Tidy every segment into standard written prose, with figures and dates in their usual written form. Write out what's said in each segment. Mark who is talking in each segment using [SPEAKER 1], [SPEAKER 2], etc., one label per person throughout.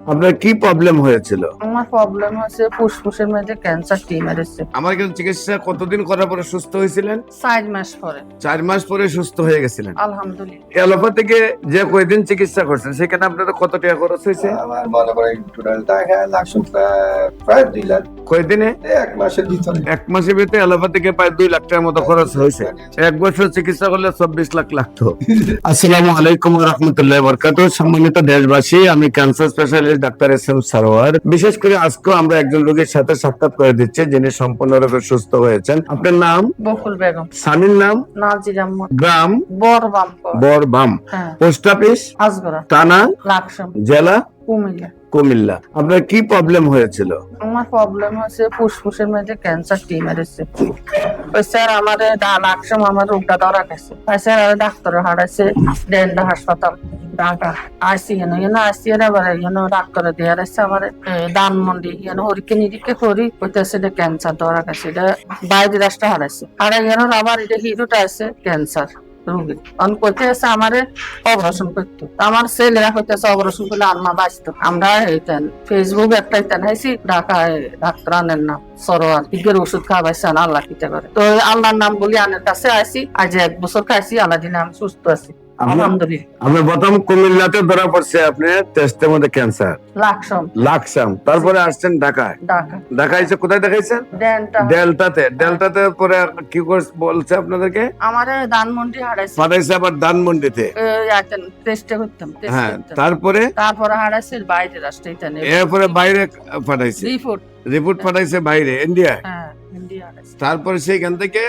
[SPEAKER 1] আপনার কি প্রবলেম হয়েছিল?
[SPEAKER 2] আমার প্রবলেম হচ্ছে ফুসফুসের মধ্যে ক্যান্সার টিউমার এসেছে।
[SPEAKER 1] আমার কাছে চিকিৎসা কতদিন করার পরে সুস্থ হয়েছিলেন?
[SPEAKER 2] 4 মাস পরে
[SPEAKER 1] 4 মাস পরে সুস্থ হয়ে গেছিলেন।
[SPEAKER 2] আলহামদুলিল্লাহ।
[SPEAKER 1] অ্যালোপ্যাথিকে যে কয়দিন চিকিৎসা করছেন সেখানে আপনাদের কত টাকা খরচ হয়েছে?
[SPEAKER 3] আমার মনে করেন টোটাল টাকা লাগছে প্রায় 2 লাখ।
[SPEAKER 1] কয়দিনে?
[SPEAKER 3] 1 মাসের ভিতরে।
[SPEAKER 1] 1 মাসের ভিতরে অ্যালোপ্যাথিকে প্রায় 2 লাখ টাকার মতো খরচ হয়েছে। 1 বছর চিকিৎসা করলে 24 লাখ লাগতো। আসসালামু আলাইকুম ওয়া রাহমাতুল্লাহি ওয়া বারাকাতুহু। সম্মানিত দেশবাসী, আমি cancer specialist doctor SM. Sarwar. বিশেষ করে আজকে আমরা একজন রোগীর সাথে সাক্ষাৎ করে দিচ্ছি যিনি সম্পূর্ণরূপে সুস্থ হয়েছেন। আপনার নাম?
[SPEAKER 2] বকুল বেগম।
[SPEAKER 1] স্বামীর নাম?
[SPEAKER 2] নাজির আহমদ।
[SPEAKER 1] গ্রাম?
[SPEAKER 2] বরবাম।
[SPEAKER 1] বরবাম।
[SPEAKER 2] হ্যাঁ।
[SPEAKER 1] Post office?
[SPEAKER 2] আজগরা।
[SPEAKER 1] থানা?
[SPEAKER 2] লাকসাম।
[SPEAKER 1] জেলা?
[SPEAKER 2] কুমিল্লা।
[SPEAKER 1] কুমিল্লা। আপনার কি প্রবলেম হয়েছিল?
[SPEAKER 2] আমার প্রবলেম হচ্ছে ফুসফুসের মধ্যে ক্যান্সার টিউমার এসেছে। ওই স্যার আমারে লাকসাম আমার রোগটা ধরা গেছে। স্যার ডাক্তার হারাইছে ডেন্টা হাসপাতাল ঢাকা আইসি আইসি ডাক্তার দিয়ে আসছে আমার ধানমন্ডি হরিকে নিরিখে করি কইতেছে এটা ক্যান্সার ধরা গেছে। এটা বাইরে রাষ্ট্র হারাইছে হারাই আবার এটা হিরোটা আছে ক্যান্সার রোগী কইতে আছে আমারে অপারেশন করতো। আমার ছেলেরা কইতেছে অপারেশন করলে আম্মা বাঁচতো। আমরা ফেসবুক একটা হাইছি ঢাকায় ডাক্তার আনেন না সরোয়ার ইগের ওষুধ খাওয়াইছেন আল্লাহ কিতে করে। তো আল্লাহর নাম বলি আনের কাছে আইসি আজ 1 বছর খাইছি আল্লাহ দিনে আমি সুস্থ আছি আলহামদুলিল্লাহ।
[SPEAKER 1] আপনার প্রথম কুমিল্লাতে ধরা পড়ছে আপনার টেস্টের মধ্যে ক্যান্সার লাকসাম, তারপরে আসছেন ঢাকায়। ঢাকায় এসে কোথায় দেখাইছেন? ডেল্টাতে পরে কি বলছে আপনাদেরকে?
[SPEAKER 2] আমারে ধানমন্ডি হারাইছে
[SPEAKER 1] পাঠাইছে আবার ধানমন্ডিতে।
[SPEAKER 2] টেস্টে করতাম
[SPEAKER 1] হ্যাঁ, তারপরে
[SPEAKER 2] হারাইছে বাইরে রাষ্ট্রে
[SPEAKER 1] এরপরে বাইরে পাঠাইছে
[SPEAKER 2] রিপোর্ট
[SPEAKER 1] পাঠাইছে বাইরে ইন্ডিয়া।
[SPEAKER 2] হ্যাঁ ইন্ডিয়া হারাইছে।
[SPEAKER 1] তারপরে সেখান থেকে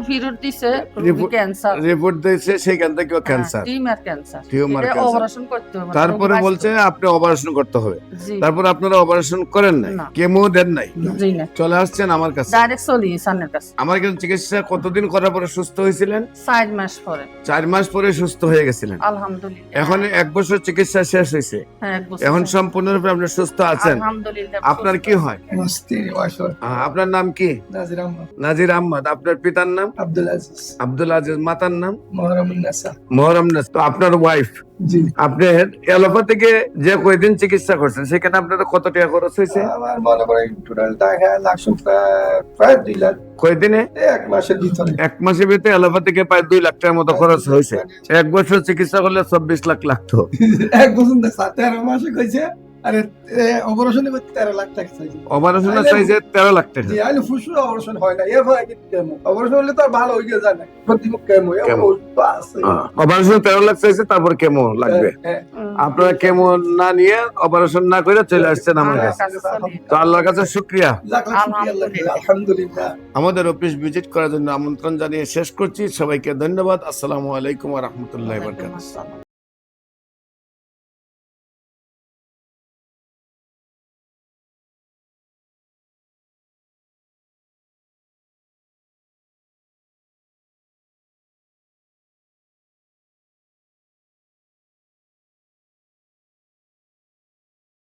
[SPEAKER 2] ফেরত দিছে ক্যান্সার
[SPEAKER 1] রিপোর্ট দিয়েছে সেখান থেকে ক্যান্সার
[SPEAKER 2] টিউমার ক্যান্সার
[SPEAKER 1] অপারেশন
[SPEAKER 2] করতে হবে।
[SPEAKER 1] তারপরে বলছে আপনি অপারেশন করতে হবে।
[SPEAKER 2] জি।
[SPEAKER 1] তারপর আপনারা অপারেশন করেন নাই,
[SPEAKER 2] না।
[SPEAKER 1] কেমো দেন নাই,
[SPEAKER 2] জি না
[SPEAKER 1] চলে আসছেন আমার কাছে।
[SPEAKER 2] ডাইরেক্ট চলি সানের কাছে।
[SPEAKER 1] আমার কাছে চিকিৎসা কতদিন করার পরে সুস্থ হয়েছিলেন?
[SPEAKER 2] 4 মাস পরে
[SPEAKER 1] 4 মাস পরে সুস্থ হয়ে গেছিলেন।
[SPEAKER 2] আলহামদুলিল্লাহ।
[SPEAKER 1] এখন 1 বছর চিকিৎসা শেষ হয়েছে,
[SPEAKER 2] হ্যাঁ 1 বছর
[SPEAKER 1] এখন সম্পূর্ণরূপে আপনি সুস্থ আছেন।
[SPEAKER 2] আলহামদুলিল্লাহ।
[SPEAKER 1] আপনার কি হয়?
[SPEAKER 3] আমার স্ত্রী ওয়াইফ
[SPEAKER 1] আপনার নাম কি?
[SPEAKER 3] নাজির আহমদ।
[SPEAKER 1] নাজির আহমদ। আপনার পিতার নাম?
[SPEAKER 3] আব্দুল আজিজ।
[SPEAKER 1] আব্দুল আজিজ। মাতার নাম?
[SPEAKER 3] মোহরমুন নাসা।
[SPEAKER 1] মোহরম নাস। তো আপনার ওয়াইফ
[SPEAKER 3] জি।
[SPEAKER 1] আপনার অ্যালোপ্যাথিকে যে কয়দিন চিকিৎসা করছেন সেখানে আপনাদের কত টাকা খরচ হয়েছে?
[SPEAKER 3] আমার মনে করেন টোটাল টাকা লাগছে প্রায় 2 লাখ।
[SPEAKER 1] কয়দিনে?
[SPEAKER 3] 1 মাসের ভিতরে।
[SPEAKER 1] 1 মাসের ভিতরে অ্যালোপ্যাথিকে প্রায় 2 লাখ টাকার মতো খরচ হয়েছে। 1 বছর চিকিৎসা করলে 24 লাখ লাগতো।
[SPEAKER 3] 1 বছর না 13 মাসে কইছে। আরে অপারেশনে করতে 13 লাখ টাকা চাইছে।
[SPEAKER 1] অপারেশনের চাইছে 13 লাখ টাকা।
[SPEAKER 3] জি, আইলে ফুসফুস অপারেশন হয় না। এরপর কি কেমো? অপারেশন হলে তো আর ভালো হয়ে যায় না। প্রতিমুখ কেমো আছে।
[SPEAKER 1] অপারেশন 13 লাখ চাইছে, তারপর কেমো লাগবে। আপনারা কেমো না নিয়ে অপারেশন না করে চলে আসছেন আমার কাছে। তো আল্লাহর কাছে শুকরিয়া।
[SPEAKER 3] আলহামদুলিল্লাহ।
[SPEAKER 1] আমাদের অফিস ভিজিট করার জন্য আমন্ত্রণ জানিয়ে শেষ করছি। সবাইকে ধন্যবাদ। আসসালামু আলাইকুম ওয়া রাহমাতুল্লাহি ওয়া বারাকাতুহু।